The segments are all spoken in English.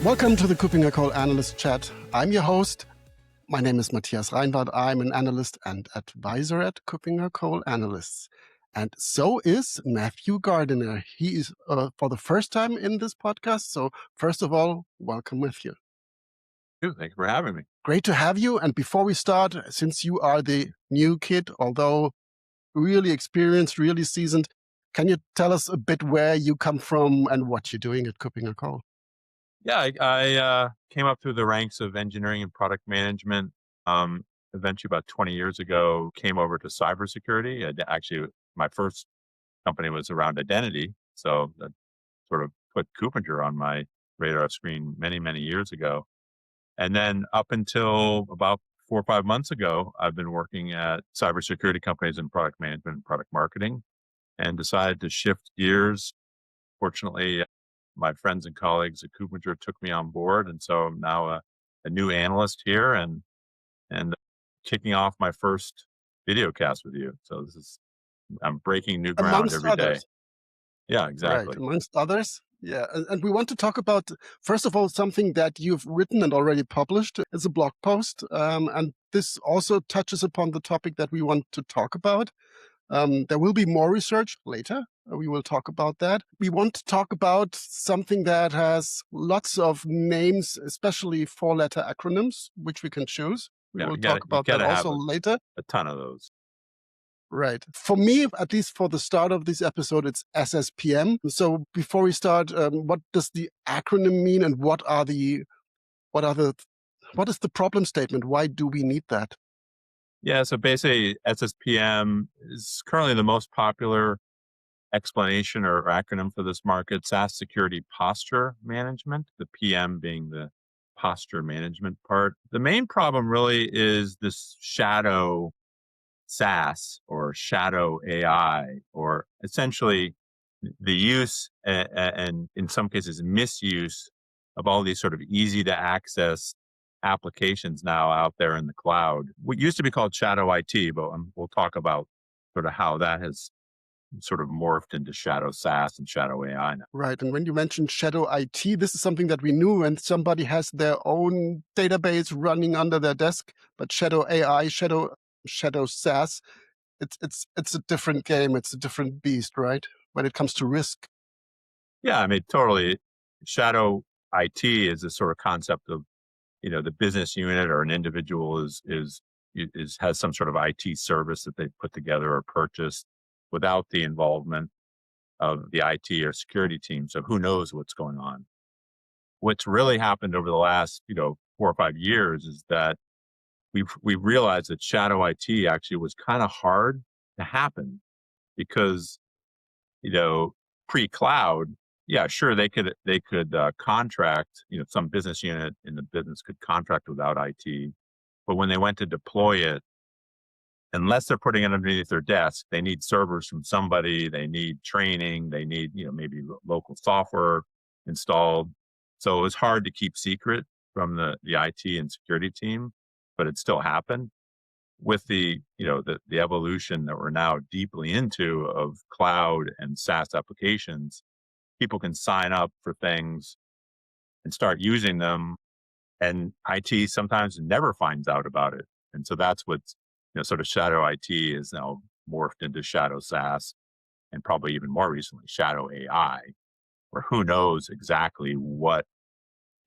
Welcome to the KuppingerCole Analyst Chat. I'm your host. My name is Matthias Reinwart. I'm an analyst and advisor at KuppingerCole Analysts. And so is Matthew Gardiner. He is for the first time in this podcast. So first of all, welcome, Matthew. Thank you for having me. Great to have you. And before we start, since you are the new kid, although really experienced, really seasoned, can you tell us a bit where you come from and what you're doing at KuppingerCole? Yeah, I came up through the ranks of engineering and product management. Eventually, about 20 years ago, came over to cybersecurity. Actually, my first company was around identity. So that sort of put Kuppinger on my radar screen many, many years ago. And then up until about 4 or 5 months ago, I've been working at cybersecurity companies in product management and product marketing, and decided to shift gears. Fortunately, my friends and colleagues at Kuppinger took me on board, and so I'm now a new analyst here and kicking off my first video cast with you. So I'm breaking new ground Amongst every day. others. Yeah, exactly. Right, amongst others. Yeah, and we want to talk about, first of all, something that you've written and already published. It's a blog post, and this also touches upon the topic that we want to talk about. There will be more research later. We will talk about that. We want to talk about something that has lots of names, especially four-letter acronyms, which we can choose. We will talk about that also later. A ton of those. Right. For me, at least for the start of this episode, it's SSPM. So before we start, what does the acronym mean, and what is the problem statement? Why do we need that? Yeah, so basically SSPM is currently the most popular explanation or acronym for this market, SaaS Security Posture Management, the PM being the posture management part. The main problem really is this Shadow SaaS or Shadow AI, or essentially the use and in some cases misuse of all these sort of easy to access applications now out there in the cloud. What used to be called Shadow IT, but we'll talk about sort of how that has sort of morphed into Shadow SaaS and Shadow AI now. Right. And when you mentioned Shadow IT, this is something that we knew when somebody has their own database running under their desk. But Shadow AI, Shadow SaaS, it's a different game. It's a different beast, right? When it comes to risk. Yeah, I mean, totally. Shadow IT is a sort of concept of, the business unit or an individual has some sort of IT service that they put together or purchased without the involvement of the IT or security team. So who knows what's going on? What's really happened over the last, 4 or 5 years is that we've realized that Shadow IT actually was kind of hard to happen because, pre-cloud, yeah, sure, they could contract, some business unit in the business could contract without IT, but when they went to deploy it, unless they're putting it underneath their desk, they need servers from somebody, they need training, they need, maybe local software installed. So it was hard to keep secret from the IT and security team, but it still happened. With the evolution that we're now deeply into of cloud and SaaS applications, people can sign up for things and start using them, and IT sometimes never finds out about it. And so that's what's, sort of Shadow IT is now morphed into Shadow SaaS, and probably even more recently, Shadow AI, where who knows exactly what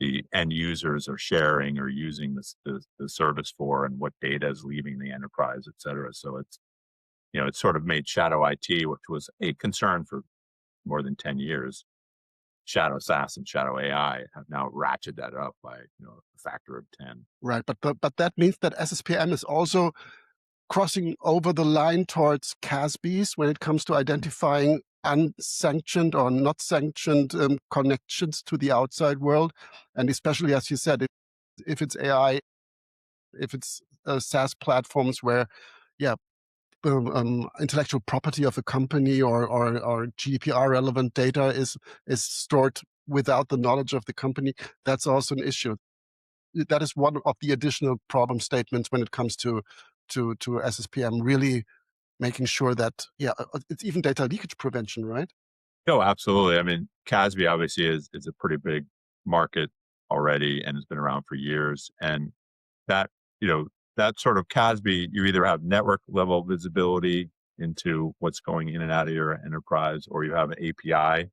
the end users are sharing or using the service for, and what data is leaving the enterprise, et cetera. So it's sort of made Shadow IT, which was a concern for more than 10 years, Shadow SaaS and Shadow AI have now ratcheted that up by a factor of 10. Right, but that means that SSPM is also crossing over the line towards CASBs when it comes to identifying unsanctioned or not sanctioned connections to the outside world, and especially, as you said, if it's AI, if it's SaaS platforms where, yeah, intellectual property of a company or GDPR relevant data is stored without the knowledge of the company, that's also an issue. That is one of the additional problem statements when it comes to SSPM, really making sure that, it's even data leakage prevention, right? Oh, absolutely. I mean, CASB obviously is a pretty big market already and has been around for years. And that, that sort of CASB, you either have network level visibility into what's going in and out of your enterprise, or you have an API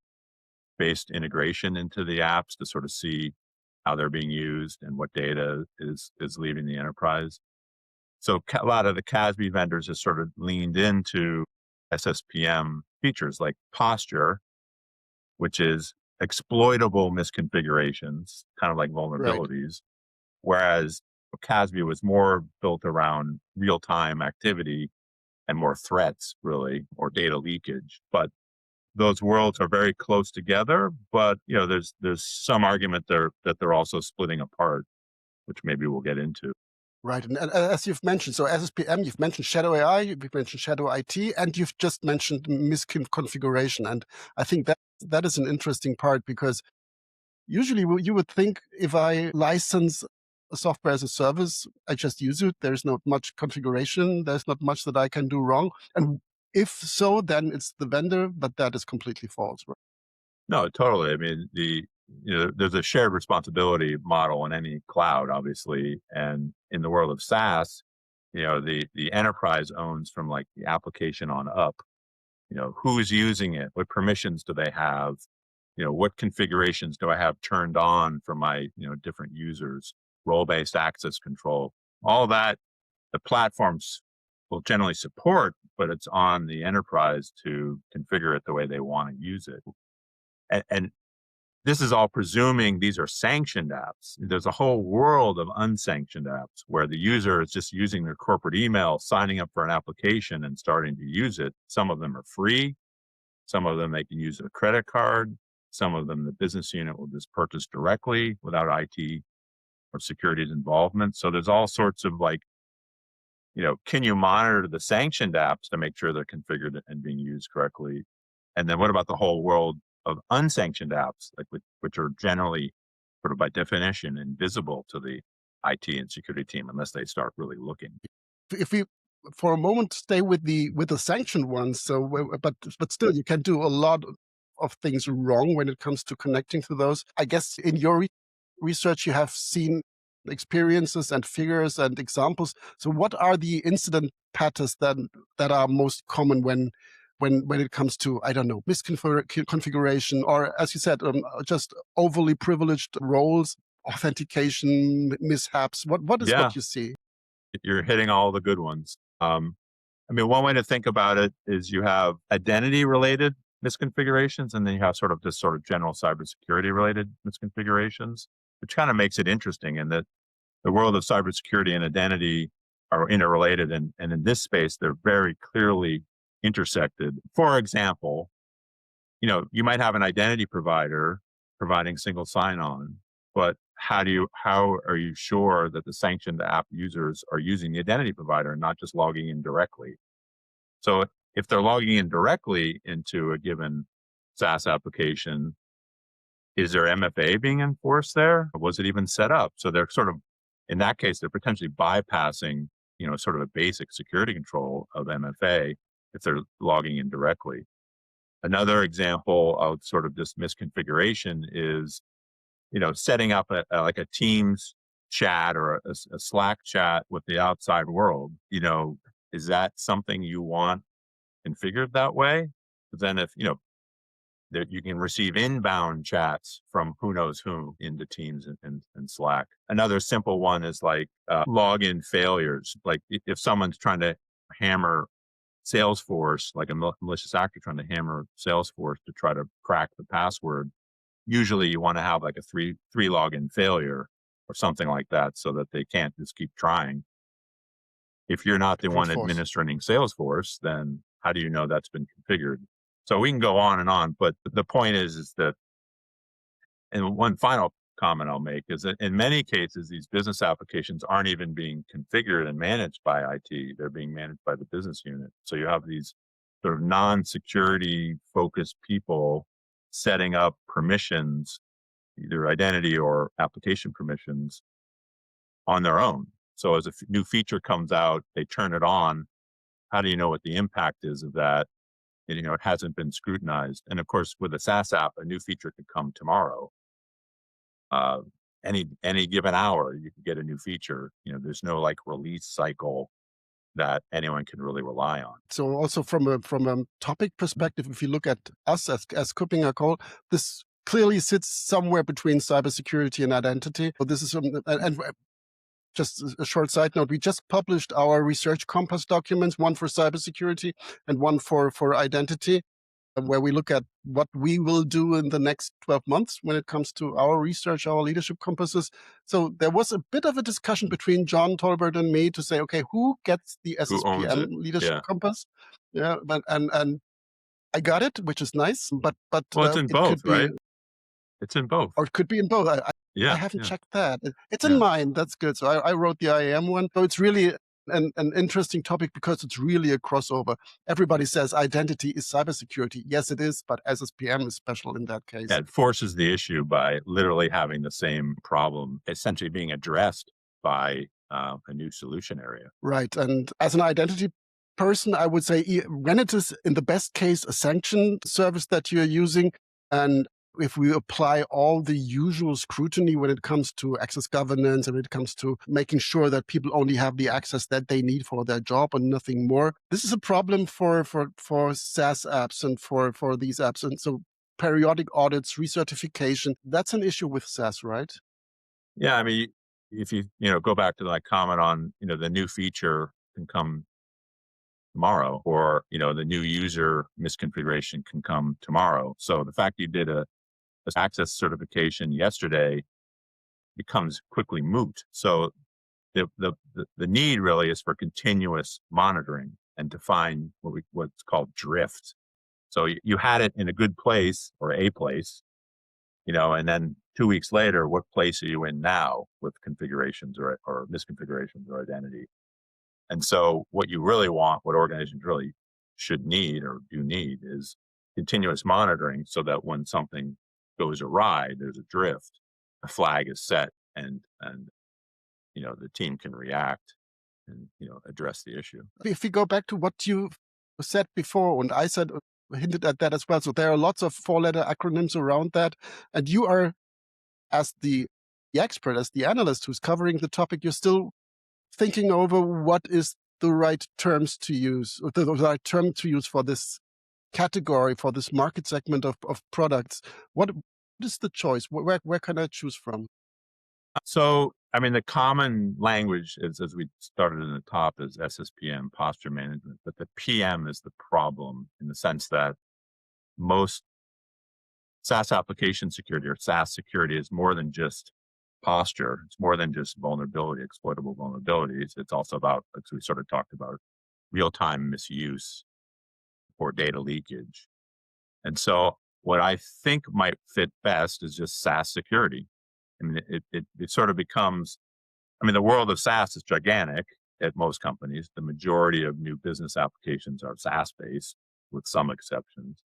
based integration into the apps to sort of see how they're being used and what data is leaving the enterprise. So a lot of the CASB vendors have sort of leaned into SSPM features like posture, which is exploitable misconfigurations, kind of like Right. vulnerabilities, whereas CASB was more built around real-time activity and more threats, really, or data leakage. But those worlds are very close together. But there's some argument there that they're also splitting apart, which maybe we'll get into. Right. And as you've mentioned, so SSPM, you've mentioned Shadow AI, you've mentioned Shadow IT, and you've just mentioned misconfiguration. And I think that is an interesting part, because usually you would think if I license a software as a service, I just use it. There's not much configuration. There's not much that I can do wrong. And if so, then it's the vendor, but that is completely false. Right? No, totally. I mean, there's a shared responsibility model in any cloud, obviously, and in the world of SaaS, the enterprise owns from like the application on up. Who's using it? What permissions do they have? What configurations do I have turned on for my different users? Role-based access control, all that the platforms will generally support, but it's on the enterprise to configure it the way they want to use it. And this is all presuming these are sanctioned apps. There's a whole world of unsanctioned apps where the user is just using their corporate email, signing up for an application and starting to use it. Some of them are free. Some of them they can use a credit card. Some of them the business unit will just purchase directly without IT or security's involvement. So there's all sorts of can you monitor the sanctioned apps to make sure they're configured and being used correctly? And then what about the whole world of unsanctioned apps, which are generally sort of by definition invisible to the IT and security team unless they start really looking. If we for a moment stay with the sanctioned ones, but still you can do a lot of things wrong when it comes to connecting to those. I guess in your research you have seen experiences and figures and examples. So what are the incident patterns that are most common when it comes to, I don't know, misconfiguration, or as you said, just overly privileged roles, authentication mishaps? What is Yeah, what you see? you're hitting all the good ones. I mean, one way to think about it is you have identity related misconfigurations, and then you have sort of general cybersecurity related misconfigurations, which kind of makes it interesting in that the world of cybersecurity and identity are interrelated. And in this space, they're very clearly intersected. For example, you might have an identity provider providing single sign-on, but how are you sure that the sanctioned app users are using the identity provider and not just logging in directly? So if they're logging in directly into a given SaaS application, is there MFA being enforced there? Or was it even set up? So they're sort of, in that case, they're potentially bypassing, sort of a basic security control of MFA if they're logging in directly. Another example of sort of this misconfiguration is, setting up like a Teams chat or a Slack chat with the outside world. Is that something you want configured that way? But then if, that you can receive inbound chats from who knows who into Teams and Slack. Another simple one is like login failures. Like if someone's trying to hammer Salesforce, like a malicious actor trying to hammer Salesforce to try to crack the password, usually you want to have like a three login failure or something like that so that they can't just keep trying. If you're not the Brute one force. administering Salesforce, then how do you know that's been configured? So we can go on, but the point is that, and one final comment I'll make is that in many cases, these business applications aren't even being configured and managed by IT. They're being managed by the business unit. So you have these sort of non-security focused people setting up permissions, either identity or application permissions on their own. So as a new feature comes out, they turn it on. How do you know what the impact is of that? And, it hasn't been scrutinized. And of course, with a SaaS app, a new feature could come tomorrow. any given hour, you can get a new feature. There's no like release cycle that anyone can really rely on. So also from a topic perspective, if you look at us as KuppingerCole, this clearly sits somewhere between cybersecurity and identity. So this is and just a short side note, we just published our research compass documents, one for cybersecurity and one for identity, where we look at what we will do in the next 12 months when it comes to our research, our leadership compasses. So there was a bit of a discussion between John Tolbert and me to say, okay, who gets the Who owns SSPM it? leadership Yeah. compass? Yeah, but and I got it, which is nice, but Well, it's in it both, could be, right? It's in both. or it could be in both. I Yeah. haven't Yeah. checked that. It's in Yeah. mine. That's good. So I wrote the IAM one. So it's really an interesting topic because it's really a crossover. Everybody says identity is cybersecurity. Yes, it is, but SSPM is special in that case. Yeah, it forces the issue by literally having the same problem essentially being addressed by a new solution area. Right. And as an identity person, I would say when it is in the best case a sanctioned service that you're using, and if we apply all the usual scrutiny when it comes to access governance and when it comes to making sure that people only have the access that they need for their job and nothing more, this is a problem for SaaS apps and for these apps. And so periodic audits, recertification, that's an issue with SaaS, right? Yeah, I mean, if you go back to like comment on the new feature can come tomorrow, or the new user misconfiguration can come tomorrow. So the fact you did a access certification yesterday becomes quickly moot. So the need really is for continuous monitoring and to find what's called drift. So you had it in a good place or a place, and then 2 weeks later, what place are you in now with configurations or misconfigurations or identity? And so what you really want, what organizations really should need or do need, is continuous monitoring so that when something goes awry, there's a drift, a flag is set, and the team can react and address the issue. If we go back to what you said before, and I said, hinted at that as well. So there are lots of four-letter acronyms around that. And you are, as the expert, as the analyst who's covering the topic, you're still thinking over what is the right terms to use, or the right term to use for this category, for this market segment of products. What is the choice? Where can I choose from? So, I mean, the common language is, as we started in the top, is SSPM, posture management, but the PM is the problem in the sense that most SaaS application security or SaaS security is more than just posture. It's more than just vulnerability, exploitable vulnerabilities. It's also about, as we sort of talked about, real-time misuse or data leakage. And so what I think might fit best is just SaaS security. I mean, it sort of becomes, the world of SaaS is gigantic at most companies. The majority of new business applications are SaaS-based with some exceptions.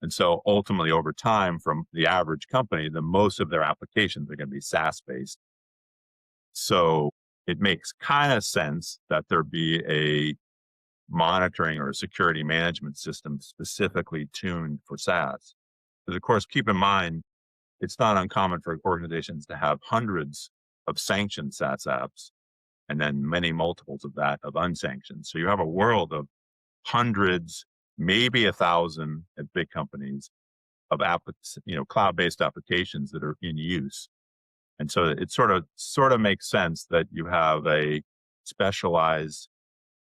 And so ultimately over time, from the average company, the most of their applications are going to be SaaS-based. So it makes kind of sense that there be a monitoring or a security management system specifically tuned for SaaS. Because of course, keep in mind, it's not uncommon for organizations to have hundreds of sanctioned SaaS apps and then many multiples of that of unsanctioned. So you have a world of hundreds, maybe 1,000 at big companies of cloud-based applications that are in use. And so it sort of makes sense that you have a specialized,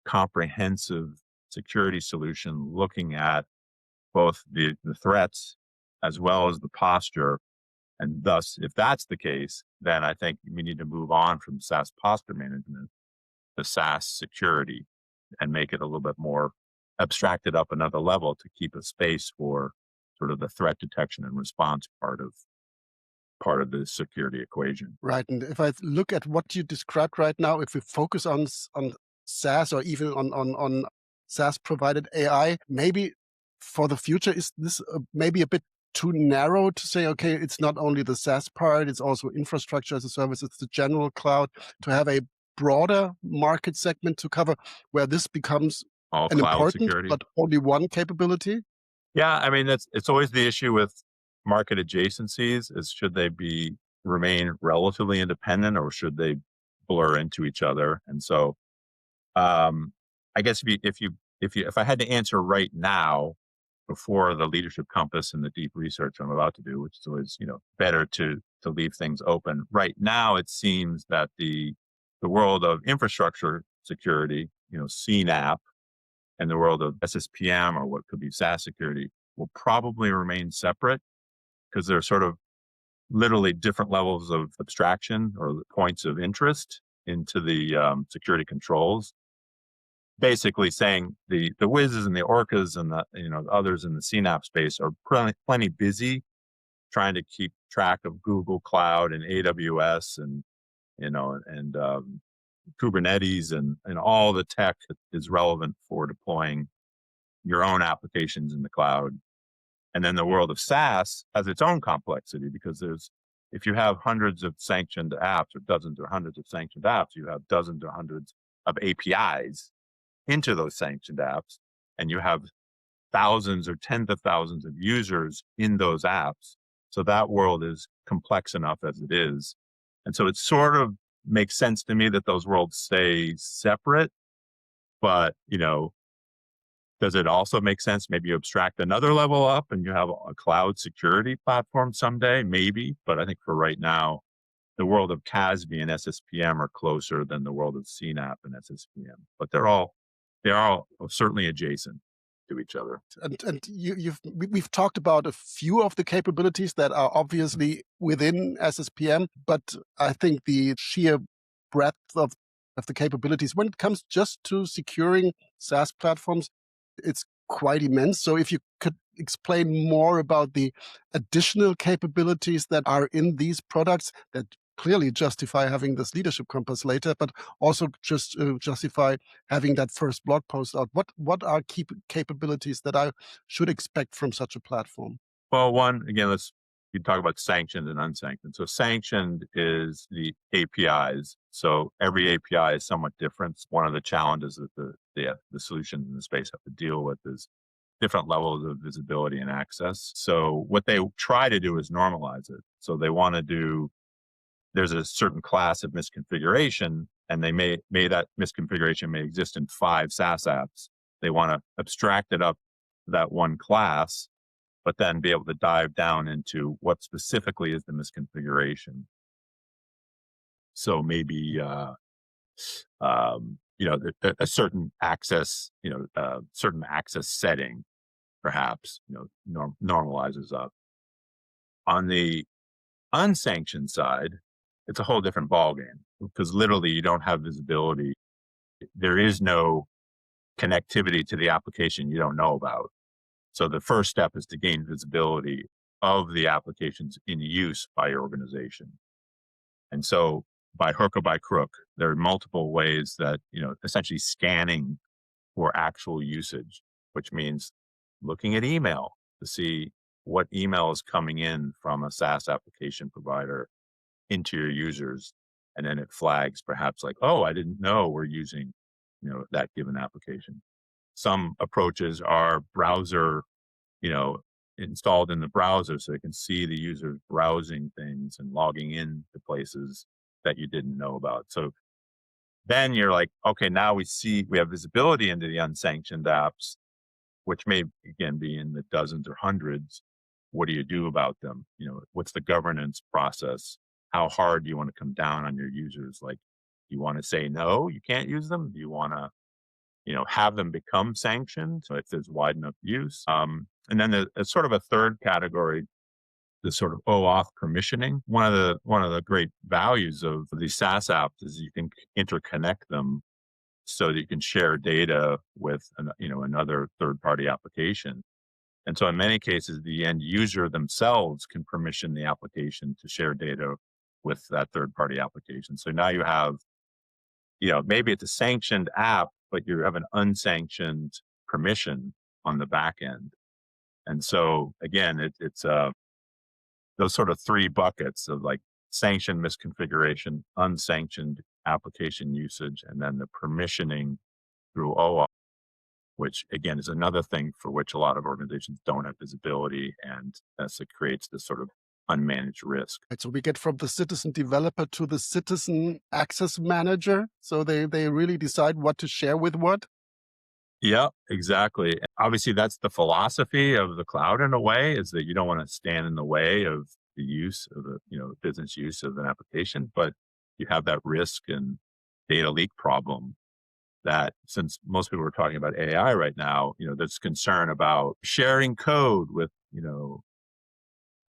comprehensive security solution looking at both the threats as well as the posture. And thus, if that's the case, then I think we need to move on from SaaS posture management to SaaS security and make it a little bit more abstracted up another level to keep a space for sort of the threat detection and response part of the security equation. Right. And if I look at what you described right now, if we focus on SaaS or even on SaaS provided AI, maybe for the future, is this maybe a bit too narrow to say, okay, it's not only the SaaS part, it's also infrastructure as a service, it's the general cloud, to have a broader market segment to cover where this becomes All an cloud important, security. but only one capability? Yeah, it's always the issue with market adjacencies is should they be remain relatively independent, or should they blur into each other? And so, I guess if I had to answer right now, before the leadership compass and the deep research I'm about to do, which is always, better to leave things open. Right now, it seems that the world of infrastructure security, CNAP, and the world of SSPM, or what could be SaaS security, will probably remain separate, because they're sort of literally different levels of abstraction or points of interest into the security controls. Basically saying the whizzes and the orcas and the others in the CNAP space are plenty busy trying to keep track of Google Cloud and AWS and Kubernetes and all the tech that is relevant for deploying your own applications in the cloud. And then the world of SaaS has its own complexity, because if you have hundreds of sanctioned apps, or dozens or hundreds of sanctioned apps, you have dozens or hundreds of APIs into those sanctioned apps, and you have thousands or tens of thousands of users in those apps. So that world is complex enough as it is. And so it sort of makes sense to me that those worlds stay separate. But, does it also make sense maybe you abstract another level up and you have a cloud security platform someday? Maybe. But I think for right now, the world of CASB and SSPM are closer than the world of CNAP and SSPM. But they're all certainly adjacent to each other. And we've talked about a few of the capabilities that are obviously within SSPM, but I think the sheer breadth of the capabilities, when it comes just to securing SaaS platforms, it's quite immense. So if you could explain more about the additional capabilities that are in these products that clearly justify having this leadership compass later, but also just justify having that first blog post out. What are key capabilities that I should expect from such a platform? Well, one, again, you talk about sanctioned and unsanctioned. So sanctioned is the APIs. So every API is somewhat different. One of the challenges that the solutions in the space have to deal with is different levels of visibility and access. So what they try to do is normalize it. So they want to do, there's a certain class of misconfiguration, and they may that misconfiguration may exist in 5 SaaS apps. They want to abstract it up to that one class, but then be able to dive down into what specifically is the misconfiguration. So maybe a certain access, certain access setting, perhaps, normalizes up. On the unsanctioned side, it's a whole different ballgame, because literally you don't have visibility. There is no connectivity to the application you don't know about. So the first step is to gain visibility of the applications in use by your organization. And so by hook or by crook, there are multiple ways that, essentially scanning for actual usage, which means looking at email to see what email is coming in from a SaaS application provider into your users. And then it flags perhaps like, oh, I didn't know we're using, that given application. Some approaches are browser, installed in the browser, so you can see the users browsing things and logging in to places that you didn't know about. So then you're like, okay, now we have visibility into the unsanctioned apps, which may again be in the dozens or hundreds. What do you do about them? What's the governance process? How hard do you want to come down on your users? Like, you want to say, no, you can't use them? Do you want to, have them become sanctioned if there's wide enough use? And then there's sort of a third category, the sort of OAuth permissioning. One of the great values of these SaaS apps is you can interconnect them so that you can share data with another third-party application. And so in many cases, the end user themselves can permission the application to share data with that third-party application. So now you have, maybe it's a sanctioned app, but you have an unsanctioned permission on the back end. And so again, it's those sort of 3 buckets of like sanctioned misconfiguration, unsanctioned application usage, and then the permissioning through OAuth, which again is another thing for which a lot of organizations don't have visibility, and so it creates this sort of unmanaged risk. Right, so we get from the citizen developer to the citizen access manager. So they really decide what to share with what. Yeah, exactly. Obviously, that's the philosophy of the cloud in a way, is that you don't want to stand in the way of the use of the, business use of an application, but you have that risk and data leak problem that, since most people are talking about AI right now, there's concern about sharing code with,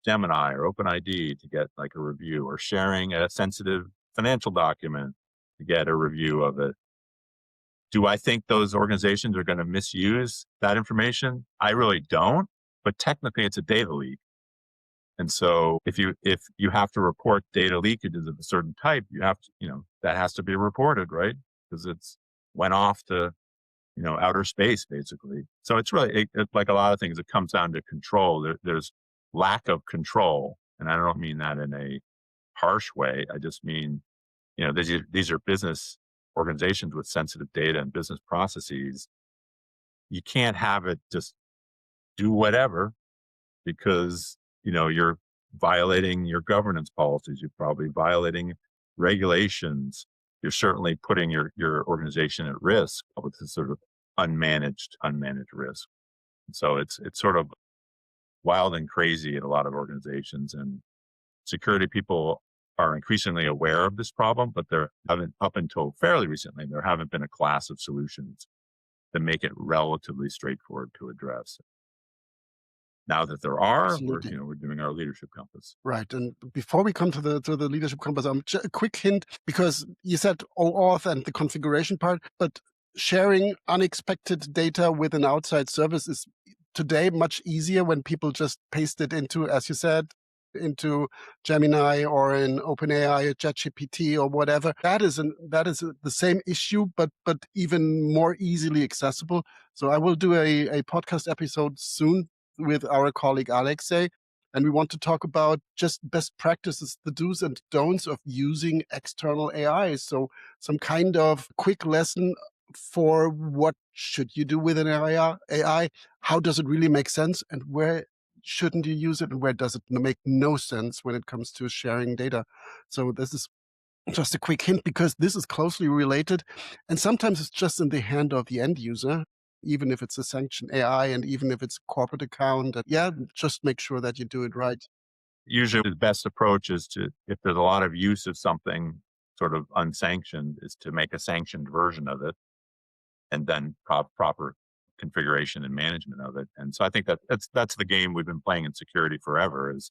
Gemini or OpenID to get like a review, or sharing a sensitive financial document to get a review of it. Do I think those organizations are going to misuse that information? I really don't, but technically it's a data leak. And so if you have to report data leakages of a certain type, you have to, that has to be reported, right? Because it's went off to, outer space basically. So it's really like a lot of things, it comes down to control. There's lack of control. And I don't mean that in a harsh way. I just mean, these are business organizations with sensitive data and business processes. You can't have it just do whatever, because, you're violating your governance policies. You're probably violating regulations. You're certainly putting your organization at risk with this sort of unmanaged risk. So it's sort of wild and crazy at a lot of organizations, and security people are increasingly aware of this problem, but there haven't, up until fairly recently, there haven't been a class of solutions that make it relatively straightforward to address. Now that there are, Absolutely. we're doing our leadership compass. Right. And before we come to the leadership compass, a quick hint, because you said OAuth and the configuration part, but sharing unexpected data with an outside service is today much easier when people just paste it into, as you said, into Gemini or in OpenAI or ChatGPT or whatever. That is the same issue, but even more easily accessible. So I will do a podcast episode soon with our colleague Alexei, and we want to talk about just best practices, the do's and don'ts of using external AI. So some kind of quick lesson for what should you do with an AI, how does it really make sense, and where shouldn't you use it, and where does it make no sense when it comes to sharing data. So this is just a quick hint, because this is closely related, and sometimes it's just in the hand of the end user, even if it's a sanctioned AI and even if it's a corporate account. Yeah, just make sure that you do it right. Usually the best approach is to, if there's a lot of use of something sort of unsanctioned, is to make a sanctioned version of it, and then proper configuration and management of it. And so I think that's the game we've been playing in security forever. Is,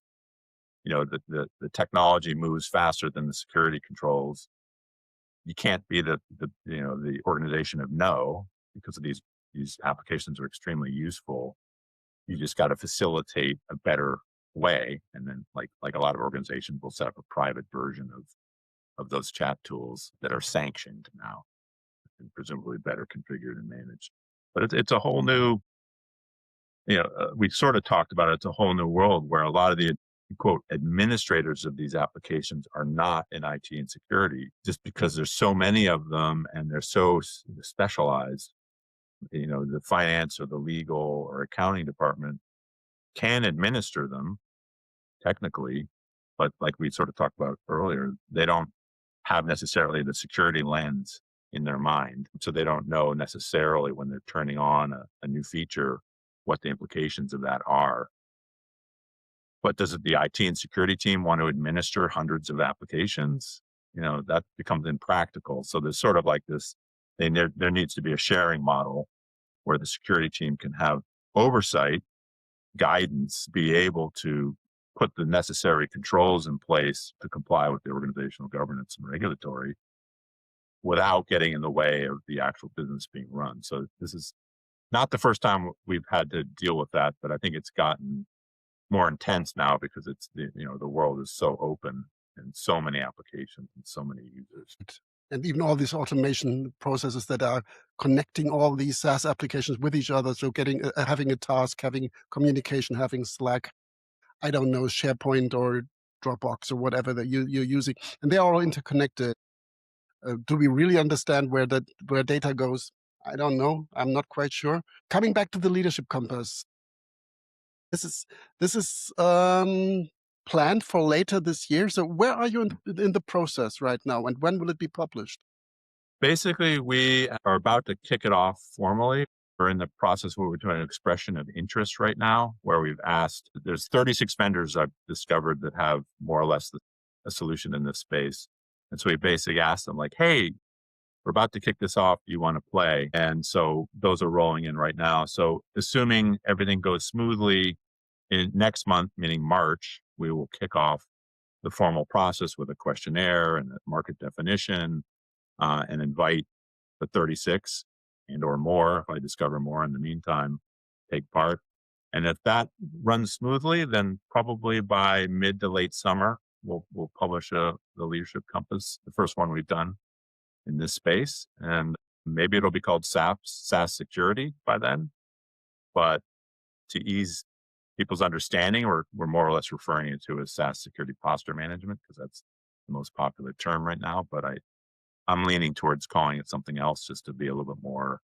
the technology moves faster than the security controls. You can't be the organization of no, because of these applications are extremely useful. You just got to facilitate a better way, and then like a lot of organizations will set up a private version of those chat tools that are sanctioned now, and presumably better configured and managed. But it's a whole new, we sort of talked about it. It's a whole new world where a lot of the quote administrators of these applications are not in IT and security, just because there's so many of them and they're so specialized. The finance or the legal or accounting department can administer them technically, but like we sort of talked about earlier, they don't have necessarily the security lens in their mind. So they don't know necessarily, when they're turning on a new feature, what the implications of that are. But does the IT and security team want to administer hundreds of applications? That becomes impractical. So there's sort of like this, there needs to be a sharing model where the security team can have oversight, guidance, be able to put the necessary controls in place to comply with the organizational governance and regulatory, without getting in the way of the actual business being run. So this is not the first time we've had to deal with that, but I think it's gotten more intense now, because it's the world is so open, and so many applications and so many users. And even all these automation processes that are connecting all these SaaS applications with each other. So having a task, having communication, having Slack, I don't know, SharePoint or Dropbox or whatever that you're using, and they're all interconnected. Do we really understand where data goes? I don't know. I'm not quite sure. Coming back to the leadership compass, this is planned for later this year. So where are you in the process right now, and when will it be published? Basically, we are about to kick it off formally. We're in the process where we're doing an expression of interest right now, where we've asked, there's 36 vendors I've discovered that have more or less a solution in this space. And so we basically asked them like, hey, we're about to kick this off. Do you want to play? And so those are rolling in right now. So assuming everything goes smoothly in next month, meaning March, we will kick off the formal process with a questionnaire and a market definition, and invite the 36 and or more, if I discover more in the meantime, take part. And if that runs smoothly, then probably by mid to late summer, we'll publish the Leadership Compass, the first one we've done in this space. And maybe it'll be called SaaS Security by then. But to ease people's understanding, we're more or less referring it to as SaaS Security Posture Management, because that's the most popular term right now. But I'm leaning towards calling it something else, just to be a little bit more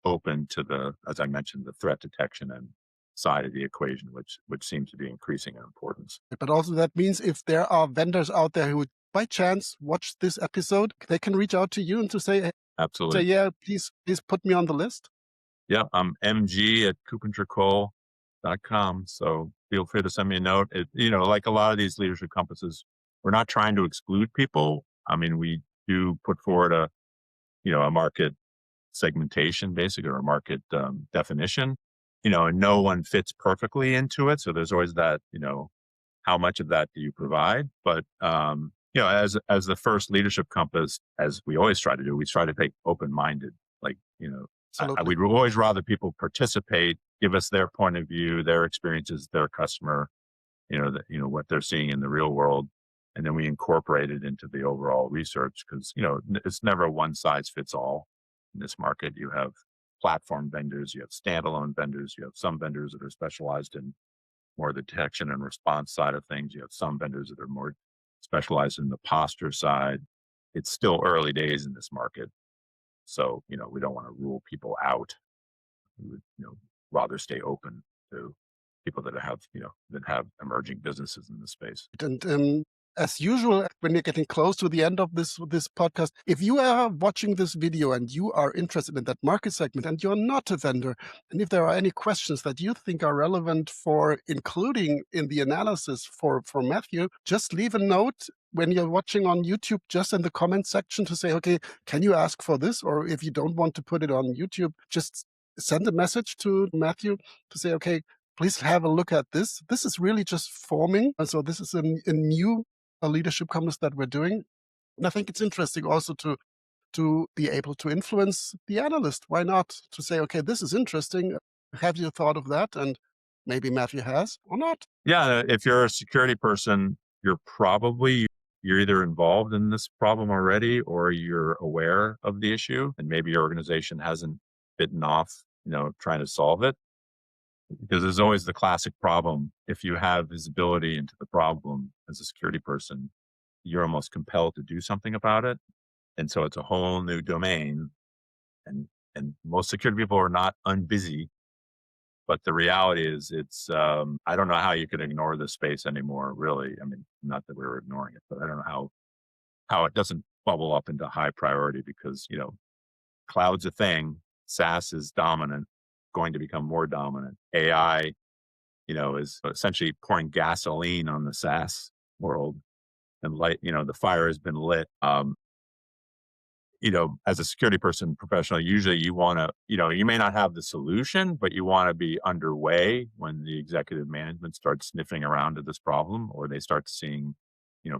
open to the, as I mentioned, the threat detection and side of the equation, which seems to be increasing in importance. But also that means if there are vendors out there who by chance watch this episode, they can reach out to you and to say, Absolutely. yeah, please put me on the list. Yeah, I'm MG at KuppingerCole.com. So feel free to send me a note. Like a lot of these leadership compasses, we're not trying to exclude people. I mean, we do put forward a market segmentation, basically, or a market definition, and no one fits perfectly into it. So there's always that, how much of that do you provide? But, as the first leadership compass, as we always try to do, we try to take open-minded, like, we'd always rather people participate, give us their point of view, their experiences, their customer, what they're seeing in the real world. And then we incorporate it into the overall research, because, it's never one size fits all in this market. You have platform vendors, you have standalone vendors, you have some vendors that are specialized in more the detection and response side of things. You have some vendors that are more specialized in the posture side. It's still early days in this market. So, we don't want to rule people out. We would, rather stay open to people that have emerging businesses in the space. And as usual, when we're getting close to the end of this podcast, if you are watching this video and you are interested in that market segment and you're not a vendor, and if there are any questions that you think are relevant for including in the analysis for Matthew, just leave a note when you're watching on YouTube, just in the comment section to say, okay, can you ask for this? Or if you don't want to put it on YouTube, just send a message to Matthew to say, okay, please have a look at this. This is really just forming. And so this is a new leadership compass that we're doing. And I think it's interesting also to be able to influence the analyst. Why not? To say, okay, this is interesting. Have you thought of that? And maybe Matthew has or not. Yeah, if you're a security person, you're either involved in this problem already, or you're aware of the issue, and maybe your organization hasn't bitten off, trying to solve it. Because there's always the classic problem. If you have visibility into the problem as a security person, you're almost compelled to do something about it. And so it's a whole new domain. And most security people are not unbusy. But the reality is I don't know how you could ignore this space anymore, really. I mean, not that we were ignoring it, but I don't know how it doesn't bubble up into high priority, because, cloud's a thing. SaaS is dominant, going to become more dominant. AI, is essentially pouring gasoline on the SaaS world, and the fire has been lit. As a security person professional, usually you want to, you may not have the solution, but you want to be underway when the executive management starts sniffing around at this problem, or they start seeing,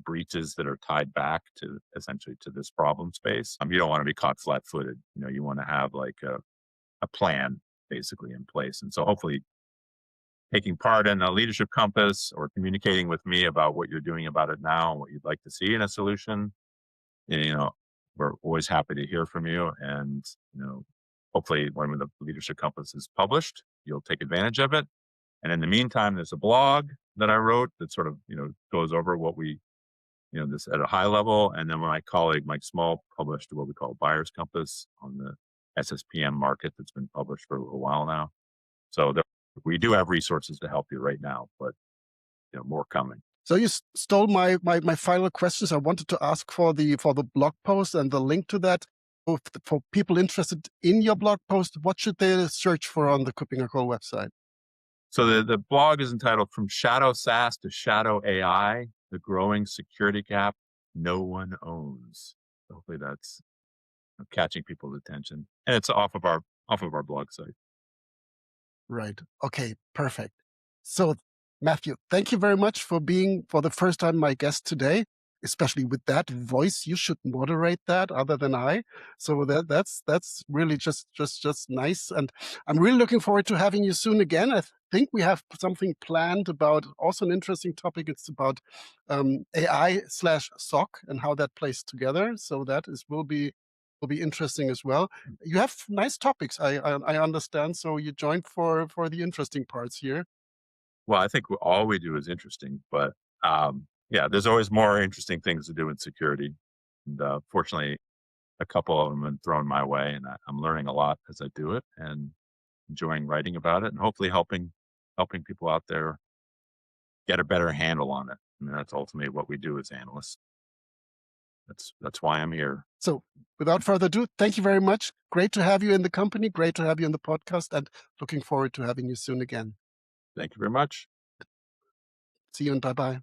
breaches that are tied back to essentially to this problem space. You don't want to be caught flat-footed. You want to have like a plan basically in place. And so hopefully taking part in a leadership compass or communicating with me about what you're doing about it now and what you'd like to see in a solution, we're always happy to hear from you. And, hopefully when the leadership compass is published, you'll take advantage of it. And in the meantime, there's a blog that I wrote that sort of, goes over what we, this at a high level. And then my colleague, Mike Small, published what we call Buyer's Compass on the SSPM market that's been published for a little while now. So we do have resources to help you right now, but more coming. So you stole my final questions. I wanted to ask for the blog post and the link to that. For people interested in your blog post, what should they search for on the KuppingerCole website? So the blog is entitled From Shadow SaaS to Shadow AI, the growing security gap no one owns. Hopefully that's catching people's attention. And it's off of our blog site. Right. Okay, perfect. So, Matthew, thank you very much for being for the first time my guest today, especially with that voice. You should moderate that other than I. So that's really just nice. And I'm really looking forward to having you soon again. I think we have something planned about also an interesting topic. It's about AI/SOC and how that plays together. So will be interesting as well. You have nice topics, I understand. So you joined for the interesting parts here. Well, I think all we do is interesting, but yeah, there's always more interesting things to do in security. And fortunately, a couple of them have been thrown my way, and I'm learning a lot as I do it, and enjoying writing about it, and hopefully helping people out there get a better handle on it. I mean, that's ultimately what we do as analysts. That's why I'm here. So without further ado, thank you very much. Great to have you in the company. Great to have you in the podcast, and looking forward to having you soon again. Thank you very much. See you and bye bye.